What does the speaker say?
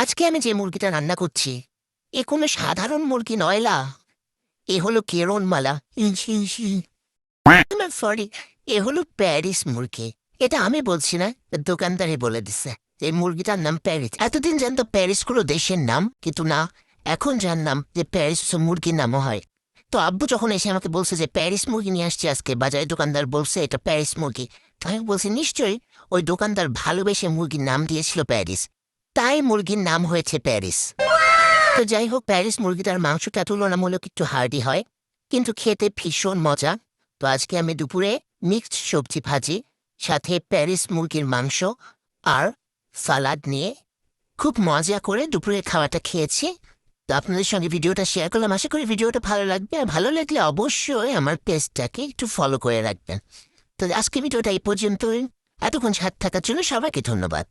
আজকে আমি যে মুরগিটা রান্না করছি এ কোনো সাধারণ মুরগি নয়লা। এ হলো কেরনমালা। সরি, এ হলো প্যারিস মুরগি। এটা আমি বলছি না, দোকানদারে বলে দিছে এই মুরগিটার নাম প্যারিস। এতদিন জানতো প্যারিস কোনো দেশের নাম, কিন্তু না, এখন জানলাম যে প্যারিস মুরগির নামও হয়। তো আব্বু যখন এসে আমাকে বলছে যে প্যারিস মুরগি নিয়ে আসছে আজকে বাজারে, দোকানদার বলছে এটা প্যারিস মুরগি, আমি বলছি নিশ্চয়ই ওই দোকানদার ভালোবেসে মুরগির নাম দিয়েছিল প্যারিস, তাই মুরগির নাম হয়েছে প্যারিস। তো যাই হোক, প্যারিস মুরগিটার মাংসটা তুলনামূলক একটু হার্ডি হয়, কিন্তু খেতে ভীষণ মজা। তো আজকে আমি দুপুরে মিক্সড সবজি ভাজি সাথে প্যারিস মুরগির মাংস আর সালাদ নিয়ে খুব মজা করে দুপুরে খাওয়াটা খেয়েছি। তো আপনাদের সঙ্গে ভিডিওটা শেয়ার করলাম, আশা করি ভিডিওটা ভালো লাগবে, আর ভালো লাগলে অবশ্যই আমার পেজটাকে একটু ফলো করে রাখবেন। তো আজকে ভিডিওটা এই পর্যন্তই। এতক্ষণ সাথে থাকার জন্য সবাইকে ধন্যবাদ।